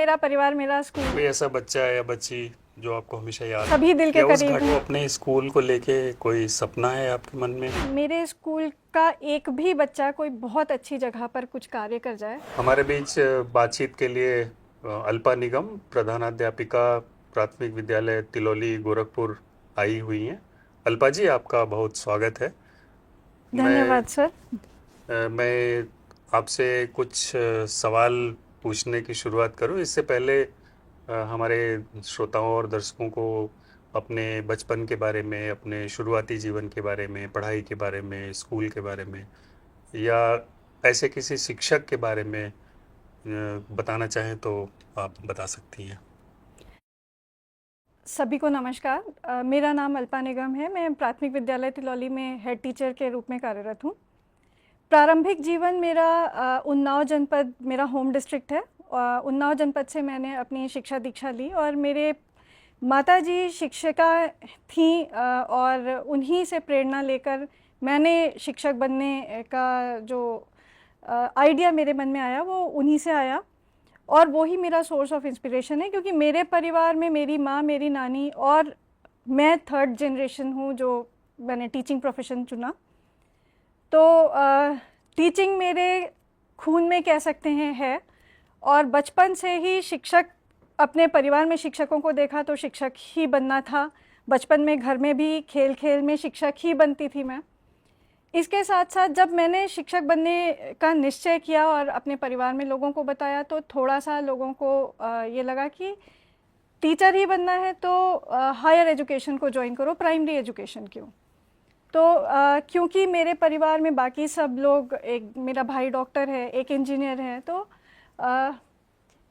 मेरा परिवार, मेरा स्कूल। कोई ऐसा बच्चा या बच्ची जो आपको हमेशा याद सभी दिल के या उस करीब घट हैं। अपने स्कूल को लेके कोई सपना है आपके मन में? मेरे स्कूल का एक भी बच्चा कोई बहुत अच्छी जगह पर कुछ कार्य कर जाए। हमारे बीच बातचीत के लिए अल्पा निगम, प्रधानाध्यापिका, प्राथमिक विद्यालय तिलौली गोरखपुर आई हुई हैं। अल्पा जी, आपका बहुत स्वागत है। मैं धन्यवाद सर। मैं आपसे कुछ सवाल पूछने की शुरुआत करूं इससे पहले हमारे श्रोताओं और दर्शकों को अपने बचपन के बारे में, अपने शुरुआती जीवन के बारे में, पढ़ाई के बारे में, स्कूल के बारे में या ऐसे किसी शिक्षक के बारे में बताना चाहें तो आप बता सकती हैं। सभी को नमस्कार। मेरा नाम अल्पा निगम है। मैं प्राथमिक विद्यालय तिलौली में हेड टीचर के रूप में कार्यरत हूँ। प्रारंभिक जीवन मेरा उन्नाव जनपद मेरा होम डिस्ट्रिक्ट है। उन्नाव जनपद से मैंने अपनी शिक्षा दीक्षा ली और मेरे माताजी शिक्षिका थीं और उन्हीं से प्रेरणा लेकर मैंने शिक्षक बनने का जो आइडिया मेरे मन में आया वो उन्हीं से आया और वो ही मेरा सोर्स ऑफ इंस्पिरेशन है, क्योंकि मेरे परिवार में मेरी माँ, मेरी नानी और मैं थर्ड जनरेशन हूँ जो मैंने टीचिंग प्रोफेशन चुना। तो टीचिंग मेरे खून में कह सकते हैं है और बचपन से ही शिक्षक, अपने परिवार में शिक्षकों को देखा तो शिक्षक ही बनना था। बचपन में घर में भी खेल खेल में शिक्षक ही बनती थी मैं। इसके साथ साथ जब मैंने शिक्षक बनने का निश्चय किया और अपने परिवार में लोगों को बताया तो थोड़ा सा लोगों को ये लगा कि टीचर ही बनना है तो हायर एजुकेशन को ज्वाइन करो, प्राइमरी एजुकेशन क्यों। तो क्योंकि मेरे परिवार में बाकी सब लोग, एक मेरा भाई डॉक्टर है, एक इंजीनियर है, तो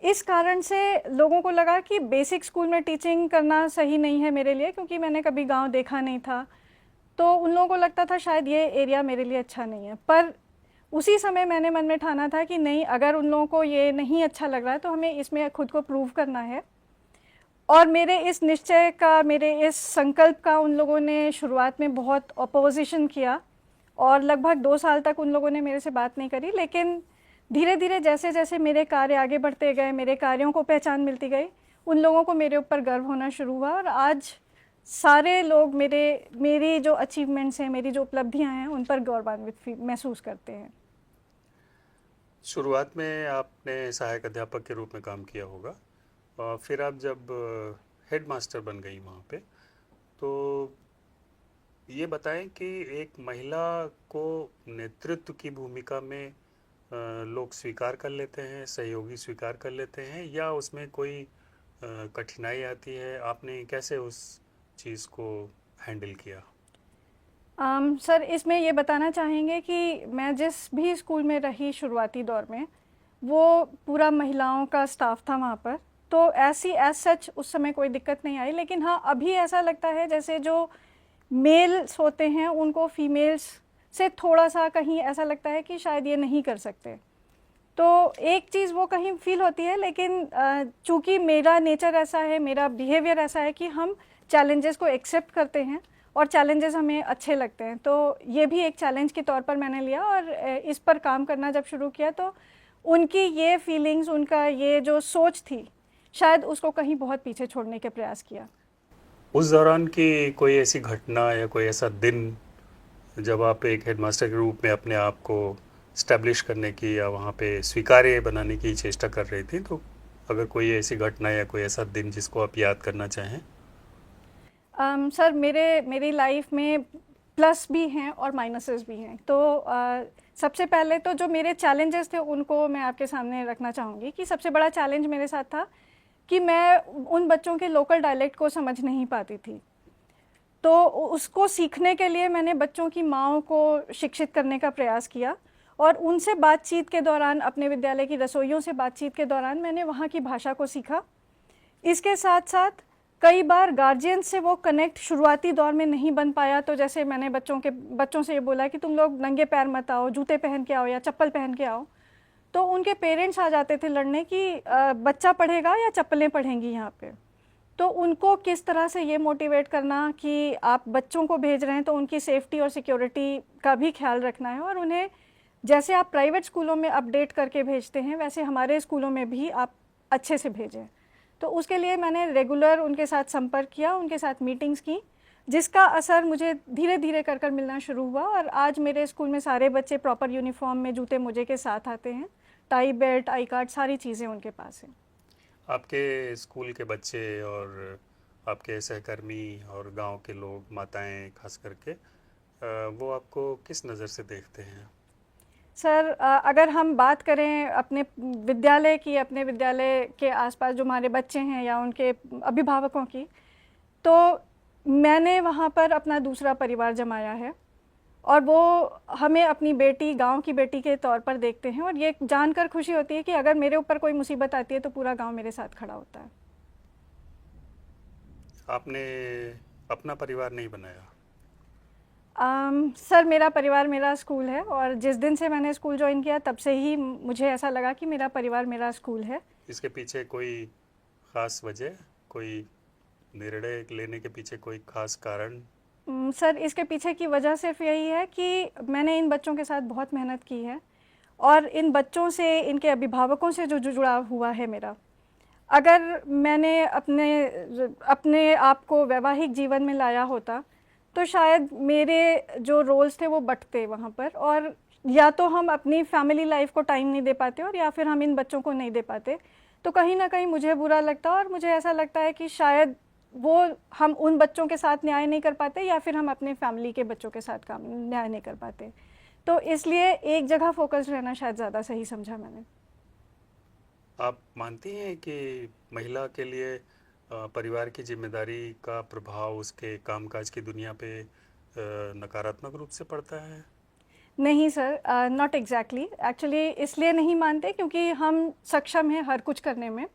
इस कारण से लोगों को लगा कि बेसिक स्कूल में टीचिंग करना सही नहीं है मेरे लिए, क्योंकि मैंने कभी गांव देखा नहीं था। तो उन लोगों को लगता था शायद ये एरिया मेरे लिए अच्छा नहीं है। पर उसी समय मैंने मन में ठाना था कि नहीं, अगर उन लोगों को ये नहीं अच्छा लग रहा है तो हमें इसमें खुद को प्रूव करना है। और मेरे इस निश्चय का, मेरे इस संकल्प का उन लोगों ने शुरुआत में बहुत अपोजिशन किया और लगभग 2 साल तक उन लोगों ने मेरे से बात नहीं करी। लेकिन धीरे धीरे जैसे जैसे मेरे कार्य आगे बढ़ते गए, मेरे कार्यों को पहचान मिलती गई, उन लोगों को मेरे ऊपर गर्व होना शुरू हुआ और आज सारे लोग मेरी जो अचीवमेंट्स हैं, मेरी जो उपलब्धियां हैं, उन पर गौरवान्वित महसूस करते हैं। शुरुआत में आपने सहायक अध्यापक के रूप में काम किया होगा और फिर आप जब हेड मास्टर बन गई वहाँ पे, तो ये बताएं कि एक महिला को नेतृत्व की भूमिका में लोग स्वीकार कर लेते हैं, सहयोगी स्वीकार कर लेते हैं या उसमें कोई कठिनाई आती है? आपने कैसे उस चीज़ को हैंडल किया? सर, इसमें ये बताना चाहेंगे कि मैं जिस भी स्कूल में रही शुरुआती दौर में, वो पूरा महिलाओं का स्टाफ था वहाँ पर। तो ऐसी एज सच उस समय कोई दिक्कत नहीं आई। लेकिन हाँ, अभी ऐसा लगता है जैसे जो मेल्स होते हैं उनको फीमेल्स से थोड़ा सा कहीं ऐसा लगता है कि शायद ये नहीं कर सकते। तो एक चीज़ वो कहीं फील होती है। लेकिन चूँकि मेरा नेचर ऐसा है, मेरा बिहेवियर ऐसा है कि हम चैलेंजेस को एक्सेप्ट करते हैं और चैलेंजेस हमें अच्छे लगते हैं। तो ये भी एक चैलेंज के तौर पर मैंने लिया और इस पर काम करना जब शुरू किया तो उनकी ये फीलिंग्स, उनका ये जो सोच थी, शायद उसको कहीं बहुत पीछे छोड़ने के प्रयास किया। उस दौरान की कोई ऐसी घटना या कोई ऐसा दिन जब आप एक हेडमास्टर के रूप में अपने आप को स्टैब्लिश करने की या वहाँ पे स्वीकार्य बनाने की चेष्टा कर रही थी, तो अगर कोई ऐसी घटना या कोई ऐसा दिन जिसको आप याद करना चाहें? सर, मेरी लाइफ में प्लस भी हैं और माइनसेस भी हैं। तो सबसे पहले तो जो मेरे चैलेंजेस थे उनको मैं आपके सामने रखना चाहूँगी कि सबसे बड़ा चैलेंज मेरे साथ था कि मैं उन बच्चों के लोकल डायलेक्ट को समझ नहीं पाती थी। तो उसको सीखने के लिए मैंने बच्चों की माँओं को शिक्षित करने का प्रयास किया और उनसे बातचीत के दौरान, अपने विद्यालय की रसोइयों से बातचीत के दौरान मैंने वहाँ की भाषा को सीखा। इसके साथ साथ कई बार गार्जियन से वो कनेक्ट शुरुआती दौर में नहीं बन पाया। तो जैसे मैंने बच्चों से ये बोला कि तुम लोग नंगे पैर मत आओ, जूते पहन के आओ या चप्पल पहन के आओ, तो उनके पेरेंट्स आ जाते थे लड़ने कि बच्चा पढ़ेगा या चप्पलें पढ़ेंगी यहाँ पे। तो उनको किस तरह से ये मोटिवेट करना कि आप बच्चों को भेज रहे हैं तो उनकी सेफ्टी और सिक्योरिटी का भी ख्याल रखना है और उन्हें जैसे आप प्राइवेट स्कूलों में अपडेट करके भेजते हैं वैसे हमारे स्कूलों में भी आप अच्छे से भेजें। तो उसके लिए मैंने रेगुलर उनके साथ संपर्क किया, उनके साथ मीटिंग्स की, जिसका असर मुझे धीरे धीरे कर कर मिलना शुरू हुआ। और आज मेरे स्कूल में सारे बच्चे प्रॉपर यूनिफॉर्म में जूते मोजे के साथ आते हैं, टाई बेल्ट आई कार्ड सारी चीज़ें उनके पास हैं। आपके स्कूल के बच्चे और आपके सहकर्मी और गांव के लोग, माताएं खास करके, वो आपको किस नज़र से देखते हैं? सर अगर हम बात करें अपने विद्यालय की, अपने विद्यालय के आसपास जो हमारे बच्चे हैं या उनके अभिभावकों की, तो मैंने वहाँ पर अपना दूसरा परिवार जमाया है और वो हमें अपनी बेटी, गांव की बेटी के तौर पर देखते हैं। और ये जानकर खुशी होती है कि अगर मेरे ऊपर कोई मुसीबत आती है तो पूरा गांव मेरे साथ खड़ा होता है। आपने अपना परिवार नहीं बनाया? सर मेरा परिवार मेरा स्कूल है, और जिस दिन से मैंने स्कूल ज्वाइन किया तब से ही मुझे ऐसा लगा कि मेरा परिवार मेरा स्कूल है। इसके पीछे कोई ख़ास वजह, कोई निर्णय लेने के पीछे कोई ख़ास कारण? सर इसके पीछे की वजह सिर्फ यही है कि मैंने इन बच्चों के साथ बहुत मेहनत की है, और इन बच्चों से, इनके अभिभावकों से जो जुड़ा हुआ है मेरा, अगर मैंने अपने आप को वैवाहिक जीवन में लाया होता तो शायद मेरे जो रोल्स थे वो बँटते वहाँ पर, और या तो हम अपनी फैमिली लाइफ को टाइम नहीं दे पाते और या फिर हम इन बच्चों को नहीं दे पाते। तो कहीं ना कहीं मुझे बुरा लगता है, और मुझे ऐसा लगता है कि शायद वो हम उन बच्चों के साथ न्याय नहीं कर पाते, या फिर हम अपने फैमिली के बच्चों के साथ काम न्याय नहीं कर पाते। तो इसलिए एक जगह फोकस रहना शायद ज़्यादा सही समझा मैंने। आप मानती हैं कि महिला के लिए परिवार की जिम्मेदारी का प्रभाव उसके कामकाज की दुनिया पे नकारात्मक रूप से पड़ता है? नहीं सर, नॉट एग्जैक्टली। एक्चुअली इसलिए नहीं मानते क्योंकि हम सक्षम हैं हर कुछ करने में,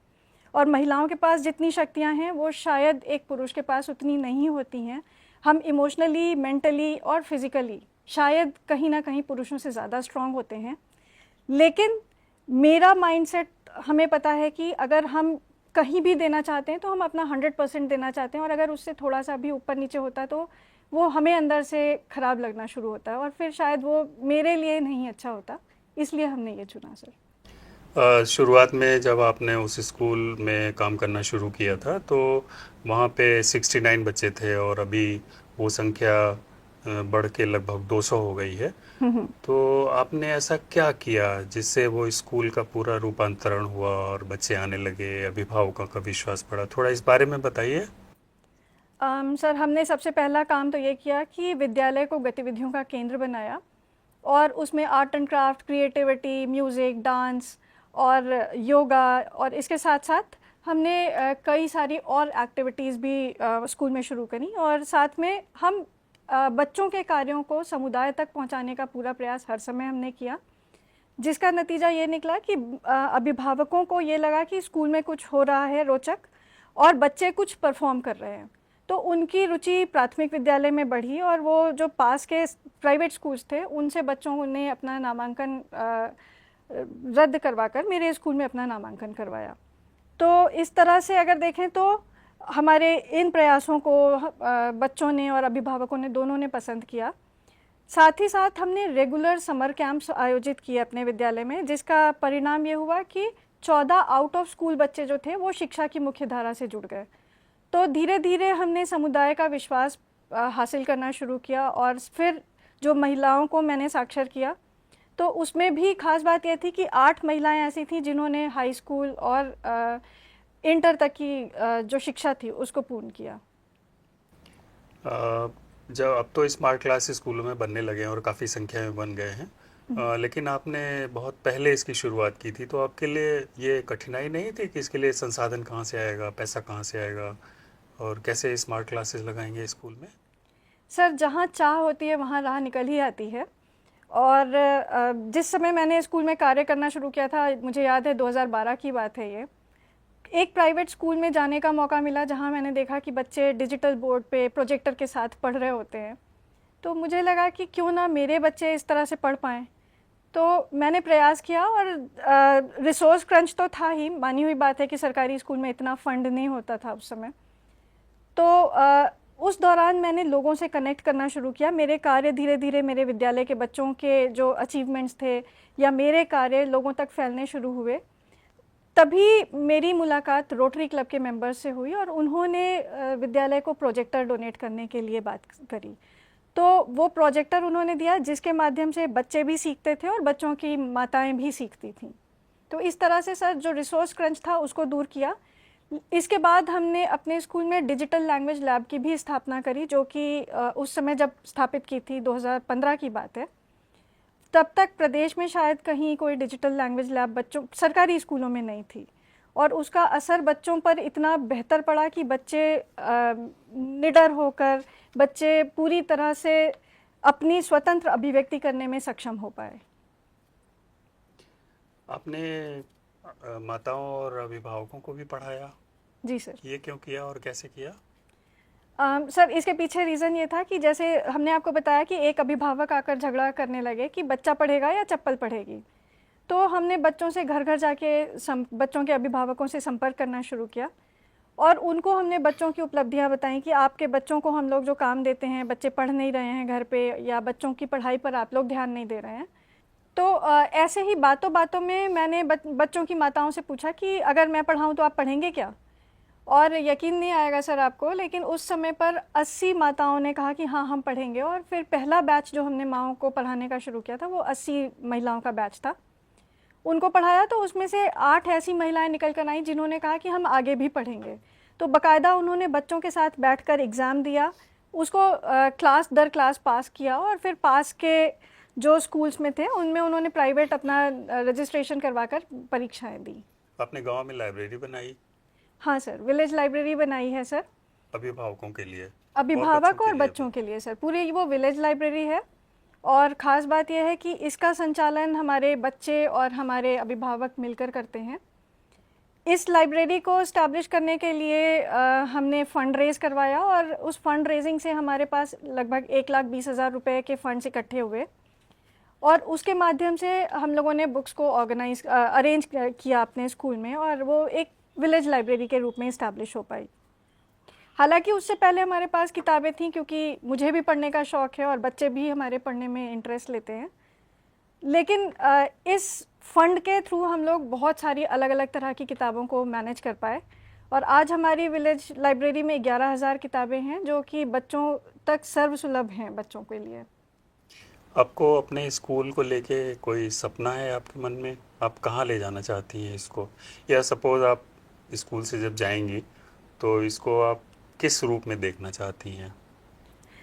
और महिलाओं के पास जितनी शक्तियां हैं वो शायद एक पुरुष के पास उतनी नहीं होती हैं। हम इमोशनली, मेंटली और फिज़िकली शायद कहीं ना कहीं पुरुषों से ज़्यादा स्ट्रांग होते हैं। लेकिन मेरा माइंडसेट, हमें पता है कि अगर हम कहीं भी देना चाहते हैं तो हम अपना 100% देना चाहते हैं, और अगर उससे थोड़ा सा भी ऊपर नीचे होता है तो वो हमें अंदर से ख़राब लगना शुरू होता है, और फिर शायद वो मेरे लिए नहीं अच्छा होता। इसलिए हमने ये चुना सर। शुरुआत में जब आपने उस स्कूल में काम करना शुरू किया था तो वहाँ पे 69 बच्चे थे, और अभी वो संख्या बढ़ के लगभग 200 हो गई है। तो आपने ऐसा क्या किया जिससे वो स्कूल का पूरा रूपांतरण हुआ और बच्चे आने लगे, अभिभावकों का विश्वास बढ़ा? थोड़ा इस बारे में बताइए। सर हमने सबसे पहला काम तो ये किया कि विद्यालय को गतिविधियों का केंद्र बनाया, और उसमें art and craft, creativity, music, dance और योगा, और इसके साथ साथ हमने कई सारी और एक्टिविटीज़ भी स्कूल में शुरू करी, और साथ में हम बच्चों के कार्यों को समुदाय तक पहुंचाने का पूरा प्रयास हर समय हमने किया, जिसका नतीजा ये निकला कि अभिभावकों को ये लगा कि स्कूल में कुछ हो रहा है रोचक, और बच्चे कुछ परफॉर्म कर रहे हैं। तो उनकी रुचि प्राथमिक विद्यालय में बढ़ी, और वो जो पास के प्राइवेट स्कूल्स थे उनसे बच्चों ने अपना नामांकन रद्द करवाकर मेरे स्कूल में अपना नामांकन करवाया। तो इस तरह से अगर देखें तो हमारे इन प्रयासों को बच्चों ने और अभिभावकों ने, दोनों ने पसंद किया। साथ ही साथ हमने रेगुलर समर कैंप्स आयोजित किए अपने विद्यालय में, जिसका परिणाम ये हुआ कि 14 आउट ऑफ स्कूल बच्चे जो थे वो शिक्षा की मुख्य धारा से जुड़ गए। तो धीरे धीरे हमने समुदाय का विश्वास हासिल करना शुरू किया, और फिर जो महिलाओं को मैंने साक्षर किया तो उसमें भी खास बात यह थी कि 8 महिलाएं ऐसी थीं जिन्होंने हाई स्कूल और इंटर तक की जो शिक्षा थी उसको पूर्ण किया। जब अब तो स्मार्ट क्लास स्कूलों में बनने लगे हैं और काफ़ी संख्या में बन गए हैं, लेकिन आपने बहुत पहले इसकी शुरुआत की थी, तो आपके लिए ये कठिनाई नहीं थी कि इसके लिए संसाधन कहाँ से आएगा, पैसा कहाँ से आएगा, और कैसे स्मार्ट क्लासेस लगाएंगे स्कूल में? सर जहाँ चाह होती है वहाँ राह निकल ही आती है, और जिस समय मैंने स्कूल में कार्य करना शुरू किया था, मुझे याद है 2012 की बात है ये, एक प्राइवेट स्कूल में जाने का मौका मिला जहाँ मैंने देखा कि बच्चे डिजिटल बोर्ड पे प्रोजेक्टर के साथ पढ़ रहे होते हैं। तो मुझे लगा कि क्यों ना मेरे बच्चे इस तरह से पढ़ पाएँ। तो मैंने प्रयास किया, और रिसोर्स क्रंच तो था ही, मानी हुई बात है कि सरकारी स्कूल में इतना फंड नहीं होता था उस समय। तो उस दौरान मैंने लोगों से कनेक्ट करना शुरू किया। मेरे कार्य धीरे धीरे, मेरे विद्यालय के बच्चों के जो अचीवमेंट्स थे या मेरे कार्य लोगों तक फैलने शुरू हुए। तभी मेरी मुलाकात रोटरी क्लब के मेंबर्स से हुई और उन्होंने विद्यालय को प्रोजेक्टर डोनेट करने के लिए बात करी। तो वो प्रोजेक्टर उन्होंने दिया जिसके माध्यम से बच्चे भी सीखते थे और बच्चों की माताएं भी सीखती थीं। तो इस तरह से सर जो रिसोर्स क्रंच था उसको दूर किया। इसके बाद हमने अपने स्कूल में डिजिटल लैंग्वेज लैब की भी स्थापना करी, जो कि उस समय जब स्थापित की थी 2015 की बात है। तब तक प्रदेश में शायद कहीं कोई डिजिटल लैंग्वेज लैब बच्चों सरकारी स्कूलों में नहीं थी और उसका असर बच्चों पर इतना बेहतर पड़ा कि बच्चे निडर होकर, बच्चे पूरी तरह से अपनी स्वतंत्र अभिव्यक्ति करने में सक्षम हो पाए। आपने माताओं और अभिभावकों को भी पढ़ाया? जी सर। ये क्यों किया और कैसे किया? सर इसके पीछे रीज़न ये था कि जैसे हमने आपको बताया कि एक अभिभावक आकर झगड़ा करने लगे कि बच्चा पढ़ेगा या चप्पल पढ़ेगी। तो हमने बच्चों से घर घर जाके बच्चों के अभिभावकों से संपर्क करना शुरू किया और उनको हमने बच्चों की उपलब्धियां बताई कि आपके बच्चों को हम लोग जो काम देते हैं, बच्चे पढ़ नहीं रहे हैं घर पे या बच्चों की पढ़ाई पर आप लोग ध्यान नहीं दे रहे हैं। तो ऐसे ही बातों बातों में मैंने बच्चों की माताओं से पूछा कि अगर मैं पढ़ाऊँ तो आप पढ़ेंगे क्या? और यकीन नहीं आएगा सर आपको, लेकिन उस समय पर 80 माताओं ने कहा कि हाँ हम पढ़ेंगे। और फिर पहला बैच जो हमने माओं को पढ़ाने का शुरू किया था वो 80 महिलाओं का बैच था। उनको पढ़ाया तो उसमें से 8 ऐसी महिलाएं निकल कर आई जिन्होंने कहा कि हम आगे भी पढ़ेंगे। तो बाकायदा उन्होंने बच्चों के साथ बैठकर एग्ज़ाम दिया, उसको क्लास दर क्लास पास किया और फिर पास के जो स्कूल्स में थे उनमें उन्होंने प्राइवेट अपना रजिस्ट्रेशन करवाकर परीक्षाएं दी। आपने गांव में लाइब्रेरी बनाई? हाँ सर, विलेज लाइब्रेरी बनाई है सर, अभिभावकों के लिए, अभिभावक और बच्चों के लिए सर। पूरी वो विलेज लाइब्रेरी है और ख़ास बात यह है कि इसका संचालन हमारे बच्चे और हमारे अभिभावक मिलकर करते हैं। इस लाइब्रेरी को इस्टेब्लिश करने के लिए हमने फ़ंड रेज़ करवाया और उस फंड रेजिंग से हमारे पास लगभग 1,20,000 रुपये के फंड्स इकट्ठे हुए और उसके माध्यम से हम लोगों ने बुक्स को अरेंज किया अपने स्कूल में और वो एक विलेज लाइब्रेरी के रूप में इस्टेब्लिश हो पाई। हालांकि उससे पहले हमारे पास किताबें थीं, क्योंकि मुझे भी पढ़ने का शौक़ है और बच्चे भी हमारे पढ़ने में इंटरेस्ट लेते हैं। लेकिन इस फंड के थ्रू हम लोग बहुत सारी अलग अलग तरह की किताबों को मैनेज कर पाए और आज हमारी विलेज लाइब्रेरी में 11,000 किताबें हैं जो कि बच्चों तक सर्वसुलभ हैं बच्चों के लिए। आपको अपने स्कूल को लेके कोई सपना है आपके मन में? आप कहाँ ले जाना चाहती हैं इसको, या सपोज़ आप स्कूल से जब जाएंगी तो इसको आप किस रूप में देखना चाहती हैं?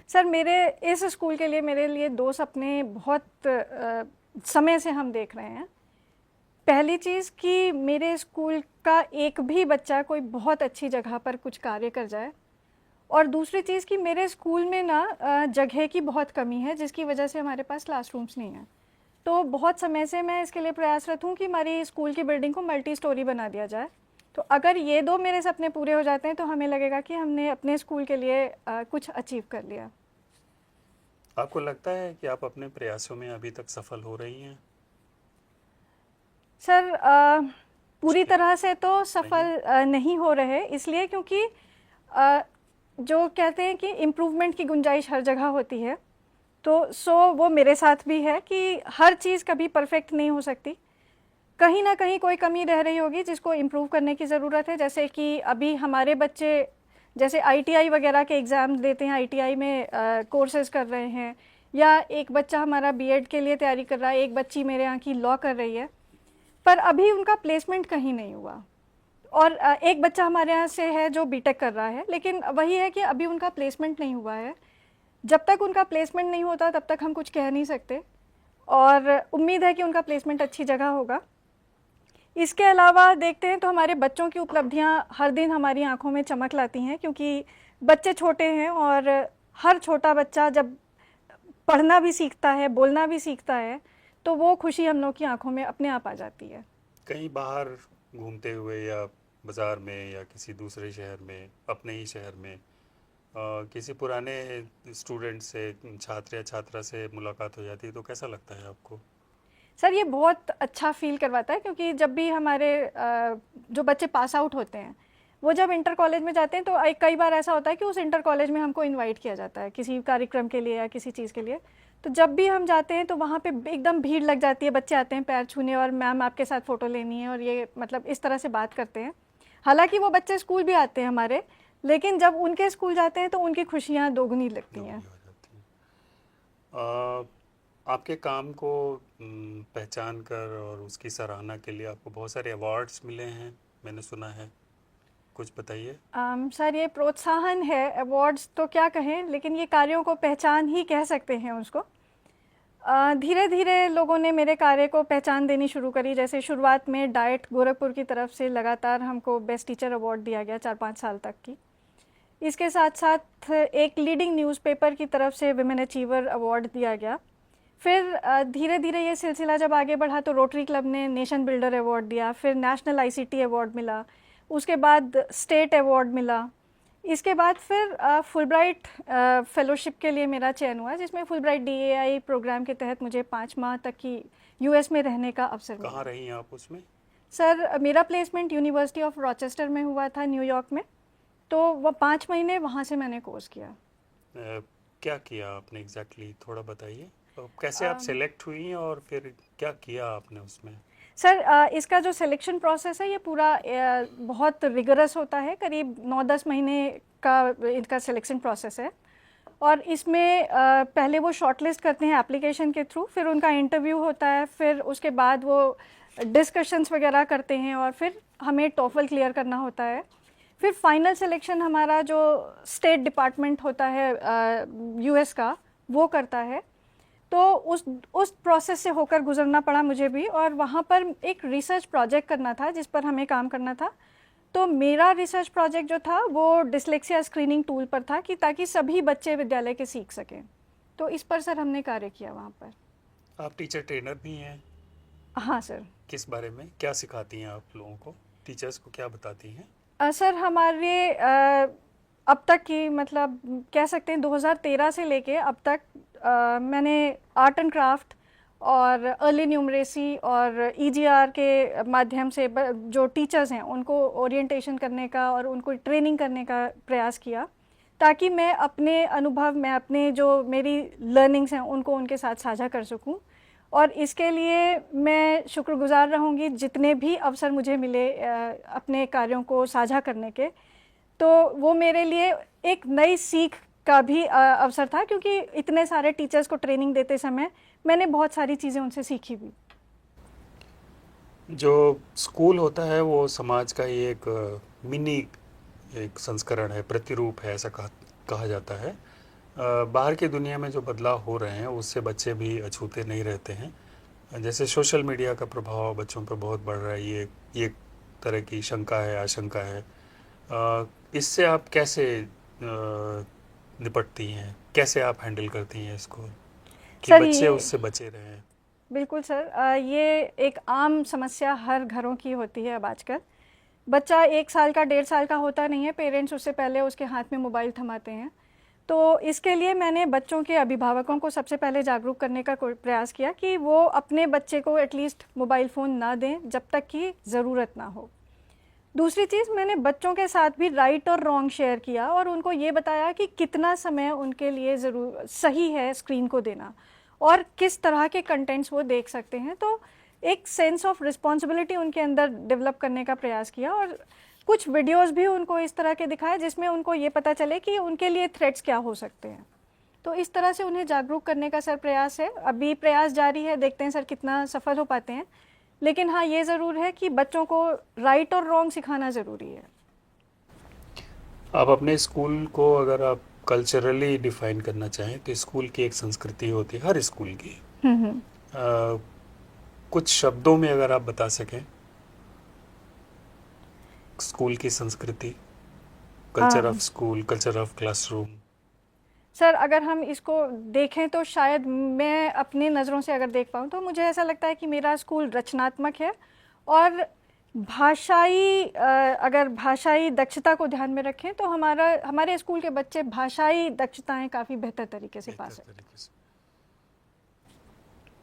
सर मेरे इस स्कूल के लिए मेरे लिए 2 सपने बहुत समय से हम देख रहे हैं। पहली चीज़ कि मेरे स्कूल का एक भी बच्चा कोई बहुत अच्छी जगह पर कुछ कार्य कर जाए और दूसरी चीज़ कि मेरे स्कूल में ना जगह की बहुत कमी है जिसकी वजह से हमारे पास क्लासरूम्स नहीं हैं। तो बहुत समय से मैं इसके लिए प्रयासरत हूँ कि हमारी स्कूल की बिल्डिंग को मल्टी स्टोरी बना दिया जाए। तो अगर ये 2 मेरे सपने पूरे हो जाते हैं तो हमें लगेगा कि हमने अपने स्कूल के लिए कुछ अचीव कर लिया। आपको लगता है कि आप अपने प्रयासों में अभी तक सफल हो रही हैं? सर पूरी तरह से तो सफल नहीं हो रहे, इसलिए क्योंकि जो कहते हैं कि इम्प्रूवमेंट की गुंजाइश हर जगह होती है। तो वो मेरे साथ भी है कि हर चीज़ कभी परफेक्ट नहीं हो सकती, कहीं ना कहीं कोई कमी रह रही होगी जिसको इम्प्रूव करने की ज़रूरत है। जैसे कि अभी हमारे बच्चे जैसे ITI वगैरह के एग्ज़ाम देते हैं, ITI में कोर्सेज़ कर रहे हैं, या एक बच्चा हमारा B.Ed के लिए तैयारी कर रहा है, एक बच्ची मेरे यहाँ की लॉ कर रही है, पर अभी उनका प्लेसमेंट कहीं नहीं हुआ। और एक बच्चा हमारे यहाँ से है जो B.Tech कर रहा है, लेकिन वही है कि अभी उनका प्लेसमेंट नहीं हुआ है। जब तक उनका प्लेसमेंट नहीं होता तब तक हम कुछ कह नहीं सकते और उम्मीद है कि उनका प्लेसमेंट अच्छी जगह होगा। इसके अलावा देखते हैं तो हमारे बच्चों की उपलब्धियां हर दिन हमारी आंखों में चमक लाती हैं, क्योंकि बच्चे छोटे हैं और हर छोटा बच्चा जब पढ़ना भी सीखता है, बोलना भी सीखता है, तो वो खुशी हम लोग की आंखों में अपने आप आ जाती है। कहीं बाहर घूमते हुए या बाज़ार में या किसी दूसरे शहर में, अपने ही शहर में किसी पुराने स्टूडेंट से, छात्र या छात्रा से मुलाकात हो जाती है तो कैसा लगता है आपको? सर ये बहुत अच्छा फील करवाता है, क्योंकि जब भी हमारे जो बच्चे पास आउट होते हैं वो जब इंटर कॉलेज में जाते हैं तो कई बार ऐसा होता है कि उस इंटर कॉलेज में हमको इनवाइट किया जाता है किसी कार्यक्रम के लिए या किसी चीज़ के लिए। तो जब भी हम जाते हैं तो वहाँ पे एकदम भीड़ लग जाती है, बच्चे आते हैं पैर छूने और मैम आपके साथ फ़ोटो लेनी है, और ये मतलब इस तरह से बात करते हैं। हालांकि वो बच्चे स्कूल भी आते हैं हमारे, लेकिन जब उनके स्कूल जाते हैं तो उनकी खुशियाँ दोगुनी लगती हैं। दोगुनी हो जाती है। आपके काम को पहचान कर और उसकी सराहना के लिए आपको बहुत सारे अवार्ड्स मिले हैं, मैंने सुना है, कुछ बताइए। सर ये प्रोत्साहन है, अवार्ड्स तो क्या कहें, लेकिन ये कार्यों को पहचान ही कह सकते हैं उसको। धीरे धीरे लोगों ने मेरे कार्य को पहचान देनी शुरू करी। जैसे शुरुआत में डाइट गोरखपुर की तरफ से लगातार हमको बेस्ट टीचर अवार्ड दिया गया 4-5 साल तक की। इसके साथ साथ एक लीडिंग न्यूज़पेपर की तरफ से विमेन अचीवर अवार्ड दिया गया। फिर धीरे धीरे ये सिलसिला जब आगे बढ़ा तो रोटरी क्लब ने नेशन बिल्डर अवार्ड दिया, फिर नेशनल आईसीटी अवार्ड मिला, उसके बाद स्टेट अवार्ड मिला। इसके बाद फिर फुलब्राइट फेलोशिप के लिए मेरा चयन हुआ, जिसमें फुलब्राइट डीएआई प्रोग्राम के तहत मुझे 5 माह तक की यूएस में रहने का अवसर मिला। कहाँ रही आप उसमें? सर मेरा प्लेसमेंट यूनिवर्सिटी ऑफ रॉचेस्टर में हुआ था, न्यूयॉर्क में। तो वो 5 महीने वहाँ से मैंने कोर्स किया। क्या किया आपने एग्जैक्टली थोड़ा बताइए। तो कैसे आप सेलेक्ट हुई और फिर क्या किया आपने उसमें? सर इसका जो सिलेक्शन प्रोसेस है ये पूरा बहुत रिगरस होता है, करीब 9-10 महीने का इनका सिलेक्शन प्रोसेस है। और इसमें पहले वो शॉर्टलिस्ट करते हैं एप्लीकेशन के थ्रू, फिर उनका इंटरव्यू होता है, फिर उसके बाद वो डिस्कशंस वगैरह करते हैं, और फिर हमें टोफल क्लियर करना होता है। फिर फाइनल सिलेक्शन हमारा जो स्टेट डिपार्टमेंट होता है यूएस का, वो करता है। तो उस प्रोसेस से होकर गुजरना पड़ा मुझे भी, और वहाँ पर एक रिसर्च प्रोजेक्ट करना था जिस पर हमें काम करना था। तो मेरा रिसर्च प्रोजेक्ट जो था वो डिस्लेक्सिया स्क्रीनिंग टूल पर था, कि ताकि सभी बच्चे विद्यालय के सीख सकें। तो इस पर सर हमने कार्य किया वहाँ पर। आप टीचर ट्रेनर भी हैं? हाँ सर। किस बारे में क्या सिखाती हैं आप लोगों को, टीचर्स को क्या बताती हैं? सर हमारे अब तक की मतलब कह सकते हैं 2013 से लेके अब तक मैंने आर्ट एंड क्राफ्ट और अर्ली न्यूमरेसी और ईजीआर के माध्यम से जो टीचर्स हैं उनको ओरिएंटेशन करने का और उनको ट्रेनिंग करने का प्रयास किया, ताकि मैं अपने अनुभव, मैं अपने जो मेरी लर्निंग्स हैं उनको उनके साथ साझा कर सकूं। और इसके लिए मैं शुक्रगुजार रहूंगी जितने भी अवसर मुझे मिले अपने कार्यों को साझा करने के। तो वो मेरे लिए एक नई सीख का भी अवसर था, क्योंकि इतने सारे टीचर्स को ट्रेनिंग देते समय मैंने बहुत सारी चीज़ें उनसे सीखी भी। जो स्कूल होता है वो समाज का ही एक मिनी एक संस्करण है, प्रतिरूप है, ऐसा कहा जाता है। बाहर की दुनिया में जो बदलाव हो रहे हैं उससे बच्चे भी अछूते नहीं रहते हैं। जैसे सोशल मीडिया का प्रभाव बच्चों पर बहुत बढ़ रहा है, ये एक तरह की शंका है, आशंका है। इससे आप कैसे निपटती हैं, कैसे आप हैंडल करती हैं इसको कि सर बच्चे ये उससे बचे रहें? बिल्कुल सर, ये एक आम समस्या हर घरों की होती है अब आजकल। बच्चा 1 साल का 1.5 साल का होता नहीं है, पेरेंट्स उससे पहले उसके हाथ में मोबाइल थमाते हैं। तो इसके लिए मैंने बच्चों के अभिभावकों को सबसे पहले जागरूक करने का प्रयास किया कि वो अपने बच्चे को एटलीस्ट मोबाइल फ़ोन ना दें जब तक कि ज़रूरत ना हो। दूसरी चीज़, मैंने बच्चों के साथ भी राइट और रॉन्ग शेयर किया और उनको ये बताया कि कितना समय उनके लिए सही है स्क्रीन को देना और किस तरह के कंटेंट्स वो देख सकते हैं। तो एक सेंस ऑफ रिस्पॉन्सिबिलिटी उनके अंदर डेवलप करने का प्रयास किया, और कुछ वीडियोस भी उनको इस तरह के दिखाए जिसमें उनको ये पता चले कि उनके लिए थ्रेट्स क्या हो सकते हैं। तो इस तरह से उन्हें जागरूक करने का सर प्रयास है, अभी प्रयास जारी है, देखते हैं सर कितना सफल हो पाते हैं। लेकिन हाँ, ये ज़रूर है कि बच्चों को राइट और रॉन्ग सिखाना ज़रूरी है। आप अपने स्कूल को अगर आप कल्चरली डिफाइन करना चाहें तो स्कूल की एक संस्कृति होती है, हर स्कूल की। कुछ शब्दों में अगर आप बता सकें स्कूल की संस्कृति, culture of school, culture of classroom. Sir अगर हम इसको देखें तो शायद मैं अपनी नज़रों से अगर देख पाऊँ तो मुझे ऐसा लगता है कि मेरा स्कूल रचनात्मक है, और अगर भाषाई दक्षता को ध्यान में रखें तो हमारे स्कूल के बच्चे भाषाई दक्षताएं काफ़ी बेहतर तरीके से पा सकते हैं।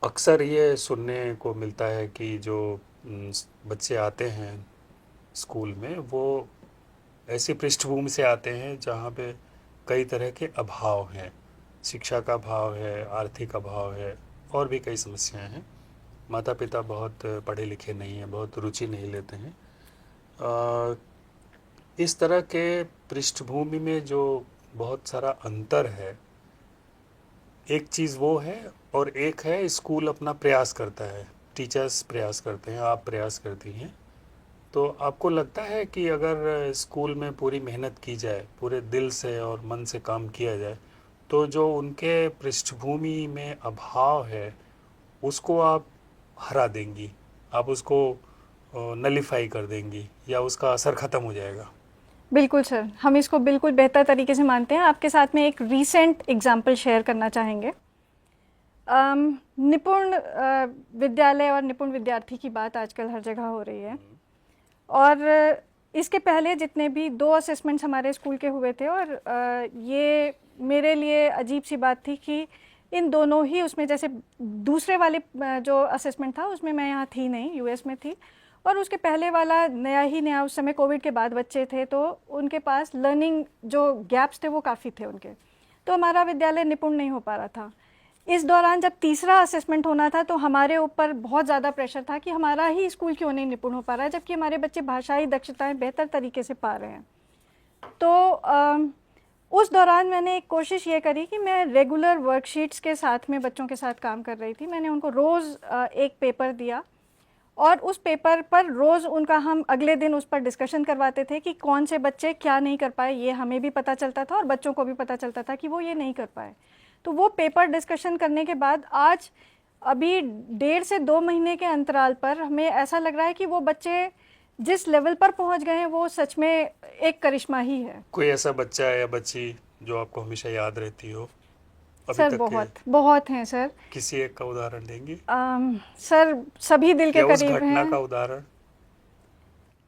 अक्सर ये सुनने को मिलता है कि जो बच्चे आते हैं स्कूल में वो ऐसी पृष्ठभूमि से आते हैं जहाँ पे कई तरह के अभाव हैं, शिक्षा का अभाव है, आर्थिक अभाव है, और भी कई समस्याएं हैं। माता पिता बहुत पढ़े लिखे नहीं हैं, बहुत रुचि नहीं लेते हैं। अ, इस तरह के पृष्ठभूमि में जो बहुत सारा अंतर है, एक चीज़ वो है, और एक है स्कूल अपना प्रयास करता है, टीचर्स प्रयास करते हैं, आप प्रयास करती हैं। तो आपको लगता है कि अगर स्कूल में पूरी मेहनत की जाए, पूरे दिल से और मन से काम किया जाए, तो जो उनके पृष्ठभूमि में अभाव है उसको आप हरा देंगी, आप उसको नलीफाई कर देंगी, या उसका असर ख़त्म हो जाएगा? बिल्कुल सर, हम इसको बिल्कुल बेहतर तरीके से मानते हैं। आपके साथ में एक रीसेंट एग्जांपल शेयर करना चाहेंगे। निपुण विद्यालय और निपुण विद्यार्थी की बात आजकल हर जगह हो रही है, और इसके पहले जितने भी 2 असेसमेंट्स हमारे स्कूल के हुए थे, और ये मेरे लिए अजीब सी बात थी कि इन दोनों ही उसमें, जैसे दूसरे वाले जो असेसमेंट था उसमें मैं यहाँ थी नहीं, यूएस में थी, और उसके पहले वाला नया, उस समय कोविड के बाद बच्चे थे, तो उनके पास लर्निंग जो गैप्स थे वो काफ़ी थे उनके, तो हमारा विद्यालय निपुण नहीं हो पा रहा था। इस दौरान जब तीसरा असेसमेंट होना था तो हमारे ऊपर बहुत ज़्यादा प्रेशर था कि हमारा ही स्कूल क्यों नहीं निपुण हो पा रहा है, जबकि हमारे बच्चे भाषाई दक्षताएं बेहतर तरीके से पा रहे हैं। तो उस दौरान मैंने एक कोशिश ये करी कि मैं रेगुलर वर्कशीट्स के साथ में बच्चों के साथ काम कर रही थी। मैंने उनको रोज़ एक पेपर दिया, और उस पेपर पर रोज़ उनका हम अगले दिन उस पर डिस्कशन करवाते थे कि कौन से बच्चे क्या नहीं कर पाए, ये हमें भी पता चलता था और बच्चों को भी पता चलता था कि वो ये नहीं कर पाए। तो वो पेपर डिस्कशन करने के बाद आज अभी 1.5 से 2 महीने के अंतराल पर हमें ऐसा लग रहा है कि वो बच्चे जिस लेवल पर पहुंच गए हैं वो सच में एक करिश्मा ही है। कोई ऐसा बच्चा या बच्ची जो आपको हमेशा याद रहती हो अभी सर तक बहुत बहुत हैं सर। किसी एक का उदाहरण देंगी, सर सभी दिल के या उस करीब घटना हैं। का उदाहरण?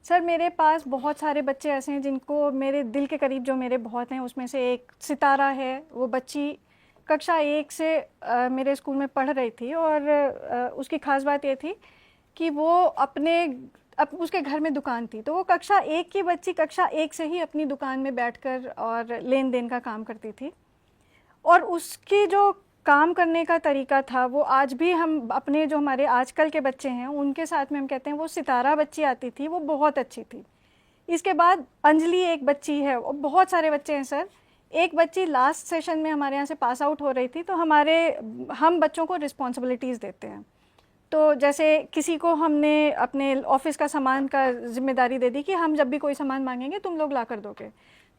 सर मेरे पास बहुत सारे बच्चे ऐसे हैं जिनको मेरे दिल के करीब, जो मेरे बहुत हैं, उसमें से एक सितारा है। वो बच्ची कक्षा 1 से मेरे स्कूल में पढ़ रही थी, और उसकी खास बात ये थी कि वो उसके घर में दुकान थी, तो वो कक्षा 1 की बच्ची कक्षा 1 से ही अपनी दुकान में बैठकर और लेन देन का काम करती थी। और उसकी जो काम करने का तरीका था वो आज भी हम अपने जो हमारे आजकल के बच्चे हैं उनके साथ में हम कहते हैं वो सितारा बच्ची आती थी, वो बहुत अच्छी थी। इसके बाद अंजलि एक बच्ची है, और बहुत सारे बच्चे हैं सर। एक बच्ची लास्ट सेशन में हमारे यहाँ से पास आउट हो रही थी, तो हम बच्चों को रिस्पॉन्सिबिलिटीज़ देते हैं। तो जैसे किसी को हमने अपने ऑफिस का सामान का जिम्मेदारी दे दी कि हम जब भी कोई सामान मांगेंगे तुम लोग ला कर दोगे।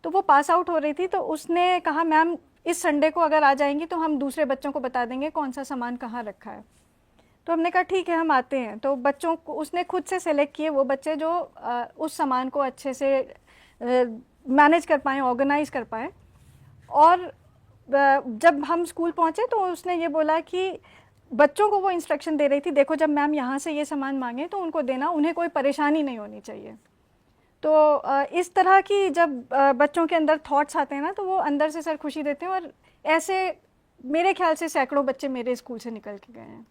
तो वो पास आउट हो रही थी, तो उसने कहा मैम इस संडे को अगर आ जाएंगी तो हम दूसरे बच्चों को बता देंगे कौन सा सामान कहाँ रखा है। तो हमने कहा ठीक है हम आते हैं। तो बच्चों को उसने खुद से सेलेक्ट किए वो बच्चे जो उस सामान को अच्छे से मैनेज कर पाएँ, ऑर्गेनाइज कर पाएँ। और जब हम स्कूल पहुँचे तो उसने ये बोला कि बच्चों को वो इंस्ट्रक्शन दे रही थी, देखो जब मैम यहाँ से ये सामान मांगे तो उनको देना, उन्हें कोई परेशानी नहीं होनी चाहिए। तो इस तरह की जब बच्चों के अंदर थॉट्स आते हैं ना, तो वो अंदर से सर खुशी देते हैं। और ऐसे मेरे ख्याल से सैकड़ों बच्चे मेरे स्कूल से निकल के गए हैं।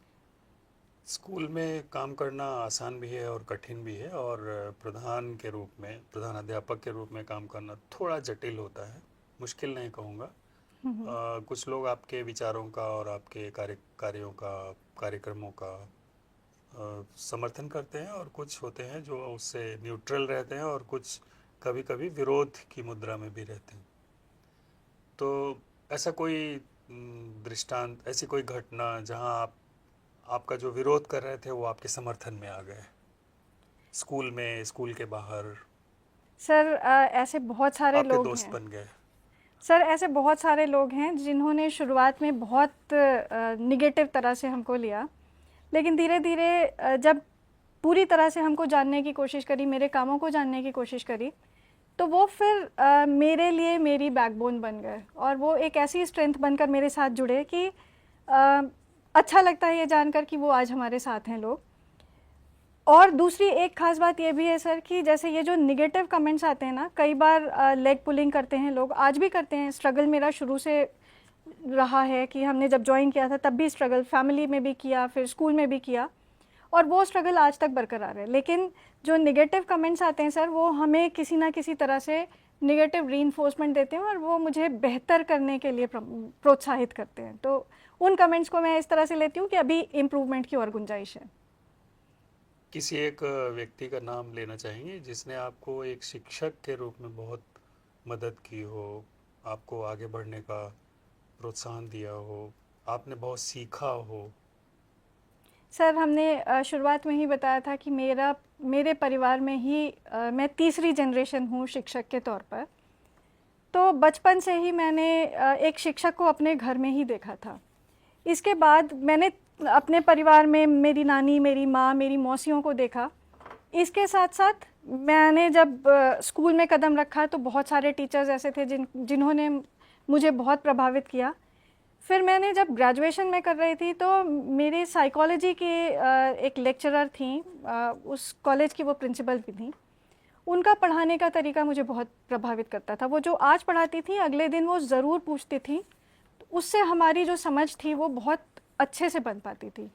स्कूल में काम करना आसान भी है और कठिन भी है, और प्रधान के रूप में, प्रधान अध्यापक के रूप में काम करना थोड़ा जटिल होता है, मुश्किल नहीं कहूँगा। कुछ लोग आपके विचारों का और आपके कार्यों का, कार्यक्रमों का समर्थन करते हैं, और कुछ होते हैं जो उससे न्यूट्रल रहते हैं, और कुछ कभी कभी विरोध की मुद्रा में भी रहते हैं। तो ऐसा कोई दृष्टांत, ऐसी कोई घटना जहां आपका जो विरोध कर रहे थे वो आपके समर्थन में आ गए, स्कूल में, स्कूल के बाहर? सर ऐसे बहुत सारे आपके लोग दोस्त हैं बन गए? सर, ऐसे बहुत सारे लोग हैं जिन्होंने शुरुआत में बहुत निगेटिव तरह से हमको लिया, लेकिन धीरे धीरे जब पूरी तरह से हमको जानने की कोशिश करी, मेरे कामों को जानने की कोशिश करी, तो वो फिर मेरे लिए मेरी बैकबोन बन गए, और वो एक ऐसी स्ट्रेंथ बनकर मेरे साथ जुड़े कि अच्छा लगता है ये जानकर कि वो आज हमारे साथ हैं लोग। और दूसरी एक खास बात ये भी है सर कि जैसे ये जो निगेटिव कमेंट्स आते हैं ना, कई बार लेग पुलिंग करते हैं लोग, आज भी करते हैं। स्ट्रगल मेरा शुरू से रहा है कि हमने जब ज्वाइन किया था तब भी स्ट्रगल फैमिली में भी किया, फिर स्कूल में भी किया, और वो स्ट्रगल आज तक बरकरार है। लेकिन जो निगेटिव कमेंट्स आते हैं सर, वो हमें किसी ना किसी तरह से निगेटिव रीइंफोर्समेंट देते हैं और वो मुझे बेहतर करने के लिए प्रोत्साहित करते हैं। तो उन कमेंट्स को मैं इस तरह से लेती हूँ कि अभी इम्प्रूवमेंट की और गुंजाइश है। किसी एक व्यक्ति का नाम लेना चाहेंगे जिसने आपको एक शिक्षक के रूप में बहुत मदद की हो, आपको आगे बढ़ने का प्रोत्साहन दिया हो, आपने बहुत सीखा हो? सर, हमने शुरुआत में ही बताया था कि मेरे परिवार में ही मैं तीसरी जनरेशन हूँ शिक्षक के तौर पर। तो बचपन से ही मैंने एक शिक्षक को अपने घर में ही देखा था। इसके बाद मैंने अपने परिवार में मेरी नानी, मेरी माँ, मेरी मौसियों को देखा। इसके साथ साथ मैंने जब स्कूल में कदम रखा तो बहुत सारे टीचर्स ऐसे थे जिन्होंने मुझे बहुत प्रभावित किया। फिर मैंने जब ग्रेजुएशन में कर रही थी तो मेरे साइकोलॉजी के एक लेक्चरर थी, उस कॉलेज की वो प्रिंसिपल भी थी। उनका पढ़ाने का तरीका मुझे बहुत प्रभावित करता था। वो जो आज पढ़ाती थी अगले दिन वो ज़रूर पूछती थी, तो उससे हमारी जो समझ थी वो बहुत अच्छे से बन पाती थी।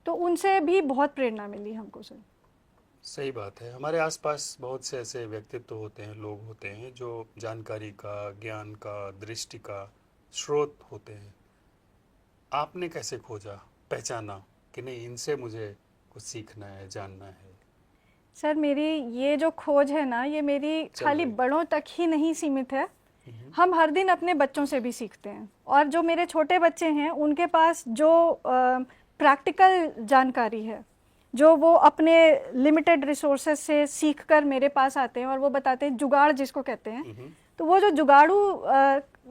तो उनसे भी बहुत प्रेरणा मिली हमको सर। सही बात है। हमारे आसपास बहुत से ऐसे व्यक्तित्व होते हैं, लोग होते हैं जो जानकारी का, ज्ञान का, दृष्टि का स्रोत होते हैं। आपने कैसे खोजा, पहचाना कि नहीं इनसे मुझे कुछ सीखना है, जानना है? सर, मेरी ये जो खोज है ना, ये मेरी खाली बड़ों तक ही नहीं सीमित है। हम हर दिन अपने बच्चों से भी सीखते हैं, और जो मेरे छोटे बच्चे हैं उनके पास जो प्रैक्टिकल जानकारी है, जो वो अपने लिमिटेड रिसोर्सेज से सीख कर मेरे पास आते हैं और वो बताते हैं, जुगाड़ जिसको कहते हैं। तो वो जो जुगाड़ू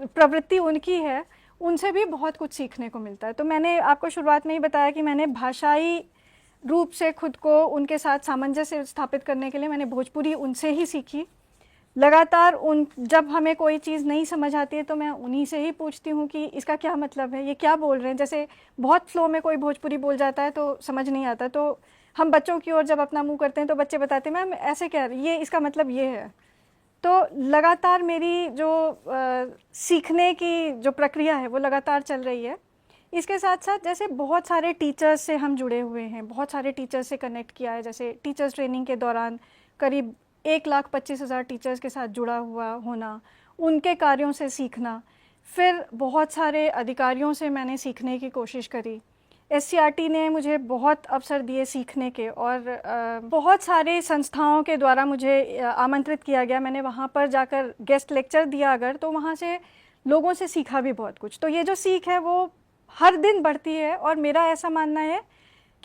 प्रवृत्ति उनकी है, उनसे भी बहुत कुछ सीखने को मिलता है। तो मैंने आपको शुरुआत में ही बताया कि मैंने भाषाई रूप से खुद को उनके साथ सामंजस्य स्थापित करने के लिए मैंने भोजपुरी उनसे ही सीखी। लगातार जब हमें कोई चीज़ नहीं समझ आती है तो मैं उन्हीं से ही पूछती हूँ कि इसका क्या मतलब है, ये क्या बोल रहे हैं। जैसे बहुत फ्लो में कोई भोजपुरी बोल जाता है तो समझ नहीं आता, तो हम बच्चों की ओर जब अपना मुंह करते हैं तो बच्चे बताते हैं, मैम ऐसे कह रही, ये इसका मतलब ये है। तो लगातार मेरी जो सीखने की जो प्रक्रिया है वो लगातार चल रही है। इसके साथ साथ जैसे बहुत सारे टीचर्स से हम जुड़े हुए हैं, बहुत सारे टीचर्स से कनेक्ट किया है। जैसे टीचर्स ट्रेनिंग के दौरान करीब 1,25,000 टीचर्स के साथ जुड़ा हुआ होना, उनके कार्यों से सीखना। फिर बहुत सारे अधिकारियों से मैंने सीखने की कोशिश करी। SCRT ने मुझे बहुत अवसर दिए सीखने के, और बहुत सारे संस्थाओं के द्वारा मुझे आमंत्रित किया गया। मैंने वहाँ पर जाकर गेस्ट लेक्चर दिया अगर, तो वहाँ से लोगों से सीखा भी बहुत कुछ। तो ये जो सीख है वो हर दिन बढ़ती है, और मेरा ऐसा मानना है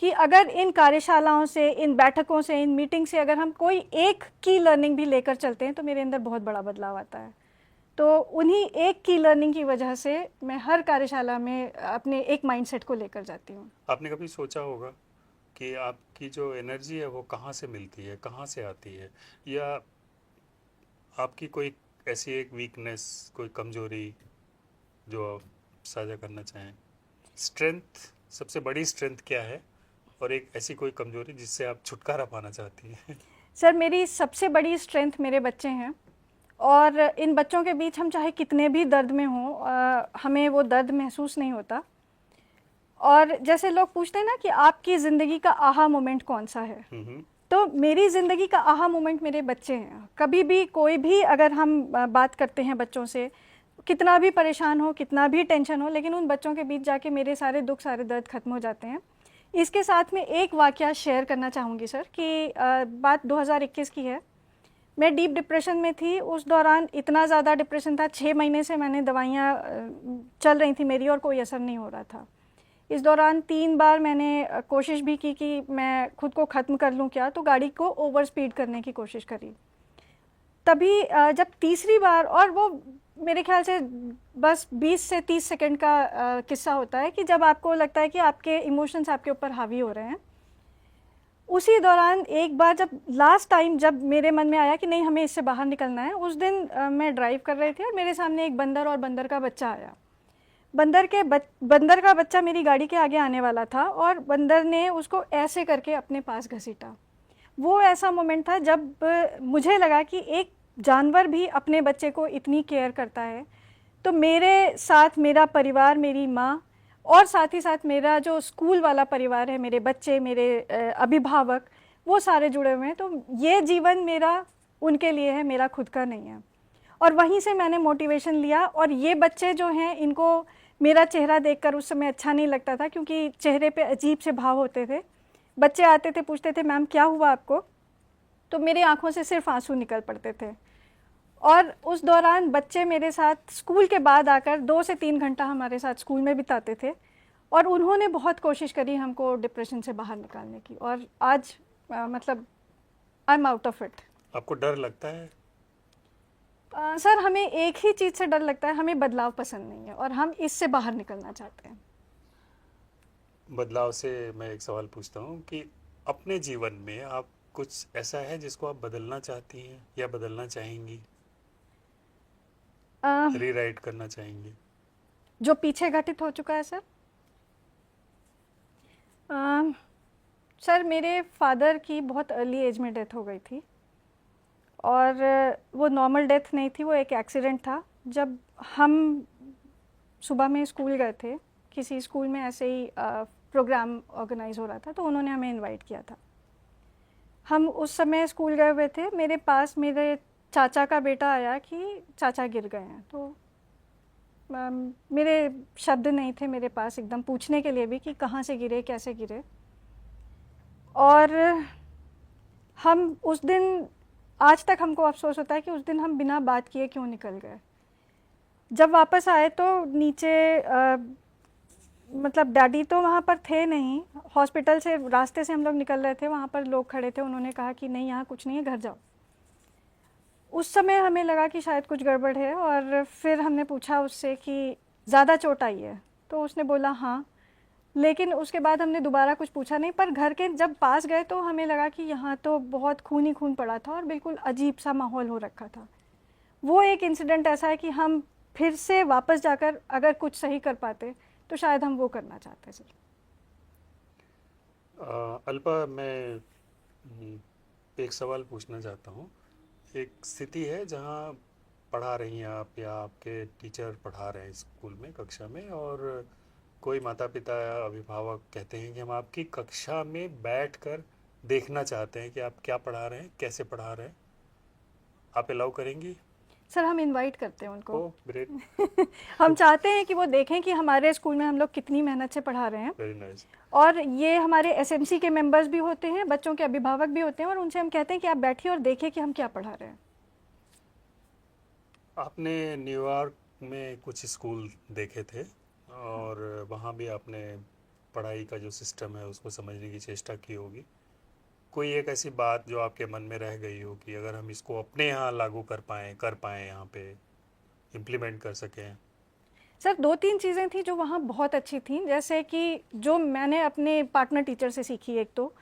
कि अगर इन कार्यशालाओं से, इन बैठकों से, इन मीटिंग से अगर हम कोई एक की लर्निंग भी लेकर चलते हैं तो मेरे अंदर बहुत बड़ा बदलाव आता है। तो उन्हीं एक की लर्निंग की वजह से मैं हर कार्यशाला में अपने एक माइंडसेट को लेकर जाती हूँ। आपने कभी सोचा होगा कि आपकी जो एनर्जी है वो कहाँ से मिलती है, कहाँ से आती है, या आपकी कोई ऐसी एक वीकनेस, कोई कमजोरी जो आप साझा करना चाहें? स्ट्रेंथ, सबसे बड़ी स्ट्रेंथ क्या है, और एक ऐसी कोई कमजोरी जिससे आप छुटकारा पाना चाहती हैं? सर, मेरी सबसे बड़ी स्ट्रेंथ मेरे बच्चे हैं, और इन बच्चों के बीच हम चाहे कितने भी दर्द में हों, हमें वो दर्द महसूस नहीं होता। और जैसे लोग पूछते हैं ना कि आपकी ज़िंदगी का आहा मोमेंट कौन सा है, तो मेरी ज़िंदगी का आहा मोमेंट मेरे बच्चे हैं। कभी भी कोई भी अगर हम बात करते हैं बच्चों से, कितना भी परेशान हो, कितना भी टेंशन हो, लेकिन उन बच्चों के बीच जाके मेरे सारे दुख, सारे दर्द खत्म हो जाते हैं। इसके साथ में एक वाकया शेयर करना चाहूँगी सर, कि बात 2021 की है। मैं डीप डिप्रेशन में थी। उस दौरान इतना ज़्यादा डिप्रेशन था, 6 महीने से मैंने दवाइयाँ चल रही थी मेरी और कोई असर नहीं हो रहा था। इस दौरान 3 बार मैंने कोशिश भी की कि मैं खुद को ख़त्म कर लूँ क्या, तो गाड़ी को ओवर स्पीड करने की कोशिश करी। तभी जब तीसरी बार, और वो मेरे ख्याल से बस 20 से 30 सेकंड का किस्सा होता है कि जब आपको लगता है कि आपके इमोशंस आपके ऊपर हावी हो रहे हैं, उसी दौरान एक बार जब लास्ट टाइम जब मेरे मन में आया कि नहीं हमें इससे बाहर निकलना है, उस दिन मैं ड्राइव कर रही थी और मेरे सामने एक बंदर और बंदर का बच्चा आया। बंदर का बच्चा मेरी गाड़ी के आगे आने वाला था और बंदर ने उसको ऐसे करके अपने पास घसीटा। वो ऐसा मोमेंट था जब मुझे लगा कि एक जानवर भी अपने बच्चे को इतनी केयर करता है, तो मेरे साथ मेरा परिवार, मेरी माँ, और साथ ही साथ मेरा जो स्कूल वाला परिवार है, मेरे बच्चे, मेरे अभिभावक, वो सारे जुड़े हुए हैं। तो ये जीवन मेरा उनके लिए है, मेरा खुद का नहीं है। और वहीं से मैंने मोटिवेशन लिया। और ये बच्चे जो हैं, इनको मेरा चेहरा देखकर उस समय अच्छा नहीं लगता था, क्योंकि चेहरे पे अजीब से भाव होते थे। बच्चे आते थे, पूछते थे मैम क्या हुआ आपको, तो मेरी आंखों से सिर्फ आंसू निकल पड़ते थे। और उस दौरान बच्चे मेरे साथ स्कूल के बाद आकर 2 से 3 घंटा हमारे साथ स्कूल में बिताते थे, और उन्होंने बहुत कोशिश करी हमको डिप्रेशन से बाहर निकालने की। और आज मतलब I am out of it. आपको डर लगता है? सर, हमें एक ही चीज़ से डर लगता है, हमें बदलाव पसंद नहीं है और हम इससे बाहर निकलना चाहते हैं। बदलाव से मैं एक सवाल पूछता हूँ कि अपने जीवन में आप कुछ ऐसा है जिसको आप बदलना चाहती हैं या बदलना चाहेंगी, अ, रीराइट करना चाहेंगी? जो पीछे घटित हो चुका है सर, अ, सर मेरे फादर की बहुत अर्ली एज में डेथ हो गई थी, और वो नॉर्मल डेथ नहीं थी, वो एक एक्सीडेंट था। जब हम सुबह में स्कूल गए थे, किसी स्कूल में ऐसे ही प्रोग्राम ऑर्गेनाइज हो रहा था, तो उन्होंने हमें इनवाइट किया था। हम उस समय स्कूल गए हुए थे, मेरे पास मेरे चाचा का बेटा आया कि चाचा गिर गए हैं। तो मेरे शब्द नहीं थे मेरे पास एकदम पूछने के लिए भी कि कहाँ से गिरे, कैसे गिरे। और हम उस दिन, आज तक हमको अफसोस होता है कि उस दिन हम बिना बात किए क्यों निकल गए। जब वापस आए तो नीचे मतलब डैडी तो वहाँ पर थे नहीं, हॉस्पिटल से रास्ते से हम लोग निकल रहे थे, वहाँ पर लोग खड़े थे, उन्होंने कहा कि नहीं यहाँ कुछ नहीं है, घर जाओ। उस समय हमें लगा कि शायद कुछ गड़बड़ है, और फिर हमने पूछा उससे कि ज़्यादा चोट आई है, तो उसने बोला हाँ। लेकिन उसके बाद हमने दोबारा कुछ पूछा नहीं, पर घर के जब पास गए तो हमें लगा कि यहाँ तो बहुत खून ही खून पड़ा था और बिल्कुल अजीब सा माहौल हो रखा था। वो एक इंसिडेंट ऐसा है कि हम फिर से वापस जाकर अगर कुछ सही कर पाते तो शायद हम वो करना चाहते सर। अल्पा, मैं एक सवाल पूछना चाहता हूँ। एक स्थिति है जहाँ पढ़ा रही हैं आप या आपके टीचर पढ़ा रहे हैं स्कूल में, कक्षा में, और कोई माता पिता या अभिभावक कहते हैं कि हम आपकी कक्षा में बैठकर देखना चाहते हैं कि आप क्या पढ़ा रहे हैं, कैसे पढ़ा रहे हैं। आप अलाउ करेंगी? सर हम इनवाइट करते हैं उनको। ओह ग्रेट, हम चाहते हैं कि वो देखें कि हमारे स्कूल में हम लोग कितनी मेहनत से पढ़ा रहे हैं। Very nice. और ये हमारे एसएमसी के मेंबर्स भी होते हैं, बच्चों के अभिभावक भी होते हैं, और उनसे हम कहते हैं कि आप बैठिए और देखिए कि हम क्या पढ़ा रहे हैं। आपने न्यूयॉर्क में कुछ स्कूल देखे थे और वहाँ भी आपने पढ़ाई का जो सिस्टम है उसको समझने की चेष्टा की होगी। कोई एक ऐसी बात जो आपके मन में रह गई हो कि अगर हम इसको अपने यहाँ लागू कर पाएँ यहाँ पे इम्प्लीमेंट कर सकें? सर 2-3 चीज़ें थी जो वहाँ बहुत अच्छी थी, जैसे कि जो मैंने अपने पार्टनर टीचर से सीखी, एक तो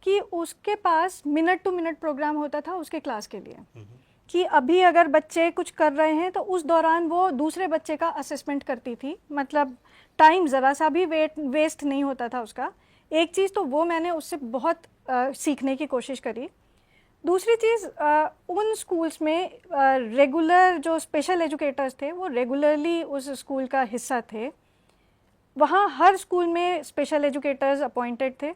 कि उसके पास मिनट टू मिनट प्रोग्राम होता था उसके क्लास के लिए, कि अभी अगर बच्चे कुछ कर रहे हैं तो उस दौरान वो दूसरे बच्चे का असेसमेंट करती थी, मतलब टाइम ज़रा सा भी वेस्ट नहीं होता था उसका। एक चीज़ तो वो मैंने उससे बहुत सीखने की कोशिश करी। दूसरी चीज़, उन स्कूल्स में रेगुलर जो स्पेशल एजुकेटर्स थे वो रेगुलरली उस स्कूल का हिस्सा थे। वहाँ हर स्कूल में स्पेशल एजुकेटर्स अपॉइंटेड थे,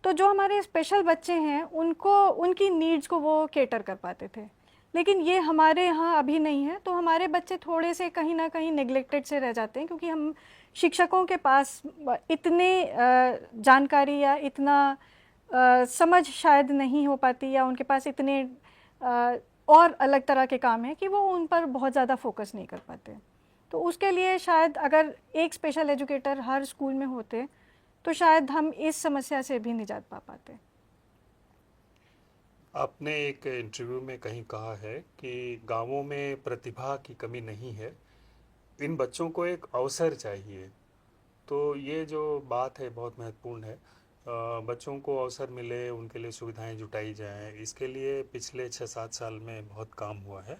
तो जो हमारे स्पेशल बच्चे हैं उनको, उनकी नीड्स को वो केटर कर पाते थे। लेकिन ये हमारे यहाँ अभी नहीं है, तो हमारे बच्चे थोड़े से कहीं ना कहीं नेग्लेक्टेड से रह जाते हैं, क्योंकि हम शिक्षकों के पास इतने जानकारी या इतना समझ शायद नहीं हो पाती, या उनके पास इतने और अलग तरह के काम हैं कि वो उन पर बहुत ज़्यादा फोकस नहीं कर पाते। तो उसके लिए शायद अगर एक स्पेशल एजुकेटर हर स्कूल में होते तो शायद हम इस समस्या से भी निजात पा पाते। आपने एक इंटरव्यू में कहीं कहा है कि गांवों में प्रतिभा की कमी नहीं है, इन बच्चों को एक अवसर चाहिए। तो ये जो बात है बहुत महत्वपूर्ण है। बच्चों को अवसर मिले, उनके लिए सुविधाएं जुटाई जाएं, इसके लिए पिछले 6-7 साल में बहुत काम हुआ है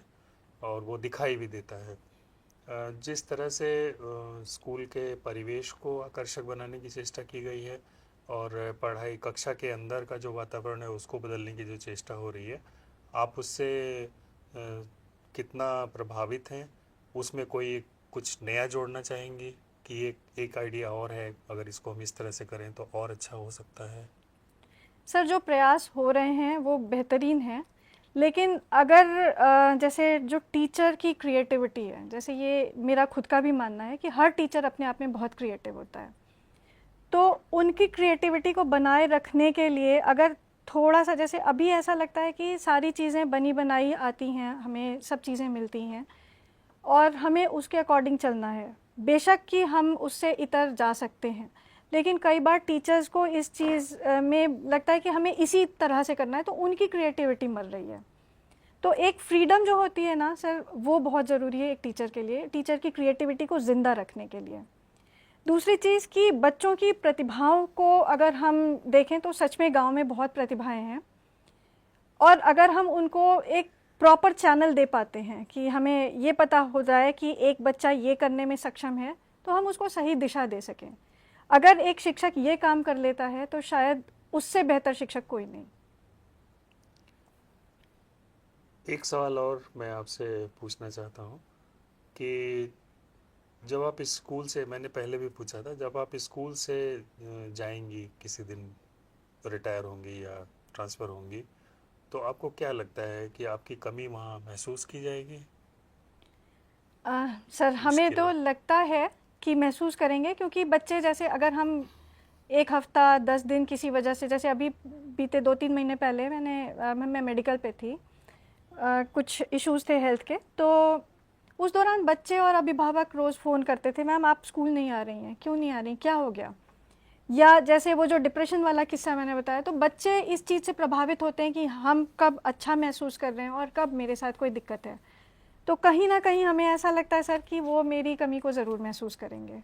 और वो दिखाई भी देता है। जिस तरह से स्कूल के परिवेश को आकर्षक बनाने की चेष्टा की गई है और पढ़ाई कक्षा के अंदर का जो वातावरण है उसको बदलने की जो चेष्टा हो रही है, आप उससे कितना प्रभावित हैं? उसमें कोई कुछ नया जोड़ना चाहेंगी कि एक आइडिया और है, अगर इसको हम इस तरह से करें तो और अच्छा हो सकता है? सर जो प्रयास हो रहे हैं वो बेहतरीन हैं, लेकिन अगर जैसे जो टीचर की क्रिएटिविटी है, जैसे ये मेरा खुद का भी मानना है कि हर टीचर अपने आप में बहुत क्रिएटिव होता है, तो उनकी क्रिएटिविटी को बनाए रखने के लिए अगर थोड़ा सा, जैसे अभी ऐसा लगता है कि सारी चीज़ें बनी बनाई आती हैं, हमें सब चीज़ें मिलती हैं और हमें उसके अकॉर्डिंग चलना है। बेशक कि हम उससे इतर जा सकते हैं, लेकिन कई बार टीचर्स को इस चीज़ में लगता है कि हमें इसी तरह से करना है, तो उनकी क्रिएटिविटी मर रही है। तो एक फ्रीडम जो होती है ना सर, वो बहुत ज़रूरी है एक टीचर के लिए, टीचर की क्रिएटिविटी को ज़िंदा रखने के लिए। दूसरी चीज़ कि बच्चों की प्रतिभाओं को अगर हम देखें तो सच में गांव में बहुत प्रतिभाएं हैं, और अगर हम उनको एक प्रॉपर चैनल दे पाते हैं कि हमें ये पता हो जाए कि एक बच्चा ये करने में सक्षम है, तो हम उसको सही दिशा दे सकें। अगर एक शिक्षक ये काम कर लेता है तो शायद उससे बेहतर शिक्षक कोई नहीं। एक सवाल और मैं आपसे पूछना चाहता हूँ कि जब आप स्कूल से, मैंने पहले भी पूछा था, जब आप स्कूल से जाएंगी, किसी दिन रिटायर होंगी या ट्रांसफ़र होंगी, तो आपको क्या लगता है कि आपकी कमी वहाँ महसूस की जाएगी? सर हमें उसके तो बाद लगता है कि महसूस करेंगे, क्योंकि बच्चे जैसे अगर हम एक हफ्ता 10 दिन किसी वजह से, जैसे अभी बीते 2-3 महीने पहले मैं मेडिकल पे थी, कुछ इश्यूज़ थे हेल्थ के, तो उस दौरान बच्चे और अभिभावक रोज़ फ़ोन करते थे, मैम आप स्कूल नहीं आ रही हैं, क्यों नहीं आ रही, क्या हो गया। या जैसे वो जो डिप्रेशन वाला किस्सा मैंने बताया, तो बच्चे इस चीज़ से प्रभावित होते हैं कि हम कब अच्छा महसूस कर रहे हैं और कब मेरे साथ कोई दिक्कत है। तो कहीं ना कहीं हमें ऐसा लगता है सर कि वो मेरी कमी को ज़रूर महसूस करेंगे,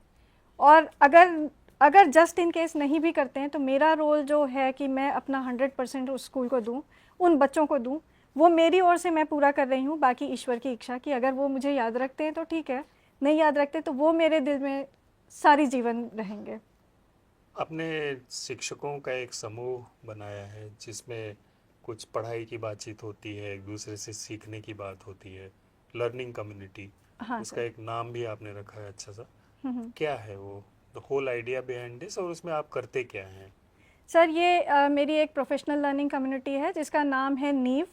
और अगर अगर जस्ट इन केस नहीं भी करते हैं तो मेरा रोल जो है कि मैं अपना 100% उस स्कूल को दूं, उन बच्चों को दूं, वो मेरी ओर से मैं पूरा कर रही हूँ। बाकी ईश्वर की इच्छा कि अगर वो मुझे याद रखते हैं तो ठीक है, नहीं याद रखते तो वो मेरे दिल में सारी जीवन रहेंगे। आपने शिक्षकों का एक समूह बनाया है जिसमें कुछ पढ़ाई की बातचीत होती है, एक दूसरे से सीखने की बात होती है, लर्निंग कम्युनिटी, हाँ उसका सर। एक नाम भी आपने रखा है अच्छा सा। हम्म। क्या है वो, the whole idea behind this, और उसमें आप करते क्या हैं? सर ये मेरी एक प्रोफेशनल लर्निंग कम्युनिटी है जिसका नाम है नीव।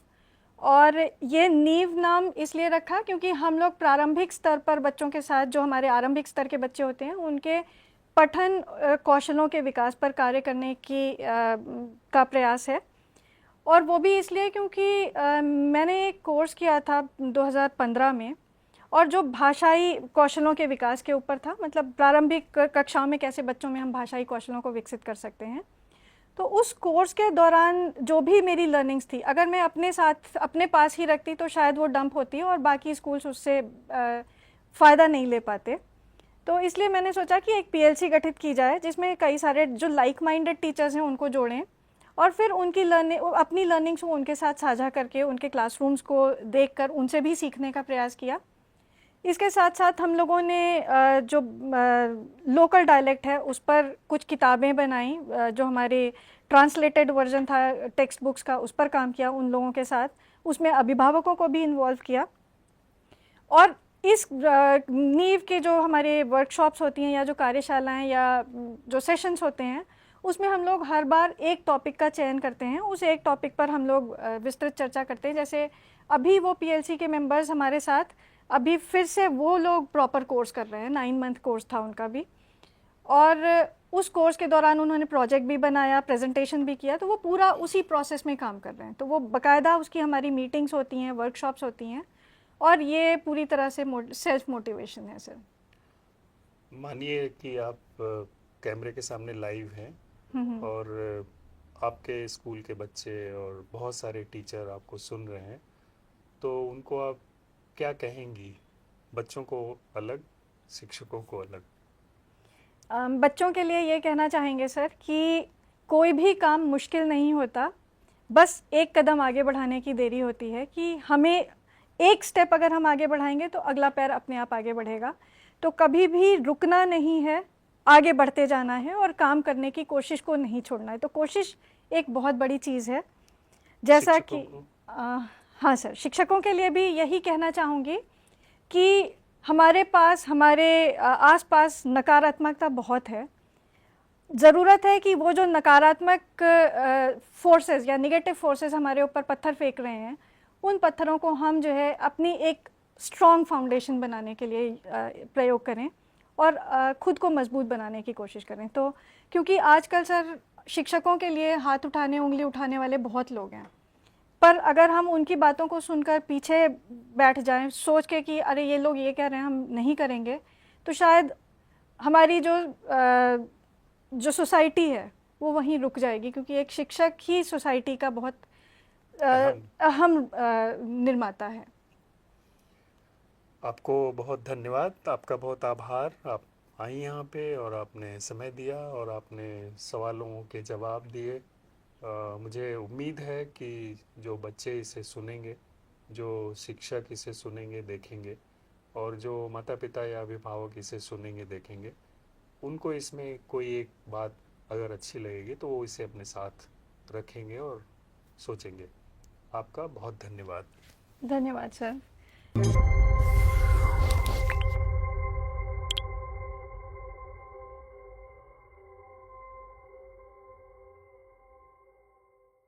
और ये नीव नाम इसलिए रखा क्योंकि हम लोग प्रारंभिक स्तर पर बच्चों के साथ, जो हमारे आरंभिक स्तर के बच्चे होते हैं, उनके पठन कौशलों के विकास पर कार्य करने का प्रयास है। और वो भी इसलिए क्योंकि मैंने एक कोर्स किया था 2015 में, और जो भाषाई कौशलों के विकास के ऊपर था, मतलब प्रारंभिक कक्षाओं में कैसे बच्चों में हम भाषाई कौशलों को विकसित कर सकते हैं। तो उस कोर्स के दौरान जो भी मेरी लर्निंग्स थी, अगर मैं अपने साथ अपने पास ही रखती तो शायद वो डंप होती और बाकी स्कूल्स उससे फ़ायदा नहीं ले पाते। तो इसलिए मैंने सोचा कि एक पीएलसी गठित की जाए जिसमें कई सारे जो लाइक माइंडेड टीचर्स हैं उनको जोड़ें, और फिर उनकी लर्निंग, अपनी लर्निंग्स को उनके साथ साझा करके, उनके क्लासरूम्स को देखकर उनसे भी सीखने का प्रयास किया। इसके साथ साथ हम लोगों ने जो लोकल डायलेक्ट है उस पर कुछ किताबें बनाई, जो हमारे ट्रांसलेटेड वर्जन था टेक्स्ट बुक्स का, उस पर काम किया उन लोगों के साथ। उसमें अभिभावकों को भी इन्वॉल्व किया। और इस नीव के जो हमारे वर्कशॉप्स होती हैं या जो कार्यशालाएं या जो सेशंस होते हैं, उसमें हम लोग हर बार एक टॉपिक का चयन करते हैं, उस एक टॉपिक पर हम लोग विस्तृत चर्चा करते हैं। जैसे अभी वो पीएलसी के मेंबर्स हमारे साथ, अभी फिर से वो लोग प्रॉपर कोर्स कर रहे हैं, 9 मंथ कोर्स था उनका भी, और उस कोर्स के दौरान उन्होंने प्रोजेक्ट भी बनाया, प्रेजेंटेशन भी किया, तो वो पूरा उसी प्रोसेस में काम कर रहे हैं। तो वो बाकायदा उसकी हमारी मीटिंग्स होती हैं, वर्कशॉप्स होती हैं, और ये पूरी तरह से सेल्फ मोटिवेशन है सर। मानिए कि आप कैमरे के सामने लाइव हैं और आपके स्कूल के बच्चे और बहुत सारे टीचर आपको सुन रहे हैं, तो उनको आप क्या कहेंगी? बच्चों को अलग, शिक्षकों को अलग। बच्चों के लिए ये कहना चाहेंगे सर कि कोई भी काम मुश्किल नहीं होता, बस एक कदम आगे बढ़ाने की देरी होती है। कि हमें एक स्टेप अगर हम आगे बढ़ाएंगे तो अगला पैर अपने आप आगे बढ़ेगा। तो कभी भी रुकना नहीं है, आगे बढ़ते जाना है और काम करने की कोशिश को नहीं छोड़ना है। तो कोशिश एक बहुत बड़ी चीज़ है। जैसा शिक्षकों कि को हाँ सर, शिक्षकों के लिए भी यही कहना चाहूँगी कि हमारे पास, हमारे आसपास नकारात्मकता बहुत है। ज़रूरत है कि वो जो नकारात्मक फोर्सेस या निगेटिव फोर्सेस हमारे ऊपर पत्थर फेंक रहे हैं, उन पत्थरों को हम जो है अपनी एक स्ट्रॉन्ग फाउंडेशन बनाने के लिए प्रयोग करें और खुद को मजबूत बनाने की कोशिश करें। तो क्योंकि आजकल सर शिक्षकों के लिए हाथ उठाने, उंगली उठाने वाले बहुत लोग हैं, पर अगर हम उनकी बातों को सुनकर पीछे बैठ जाएं सोच के कि अरे ये लोग ये कह रहे हैं हम नहीं करेंगे, तो शायद हमारी जो सोसाइटी है वो वहीं रुक जाएगी, क्योंकि एक शिक्षक ही सोसाइटी का बहुत अहम निर्माता है। आपको बहुत धन्यवाद, आपका बहुत आभार। आप आई यहाँ पे और आपने समय दिया और आपने सवालों के जवाब दिए। मुझे उम्मीद है कि जो बच्चे इसे सुनेंगे, जो शिक्षक इसे सुनेंगे देखेंगे और जो माता पिता या अभिभावक इसे सुनेंगे देखेंगे, उनको इसमें कोई एक बात अगर अच्छी लगेगी तो वो इसे अपने साथ रखेंगे और सोचेंगे। आपका बहुत धन्यवाद। धन्यवाद सर।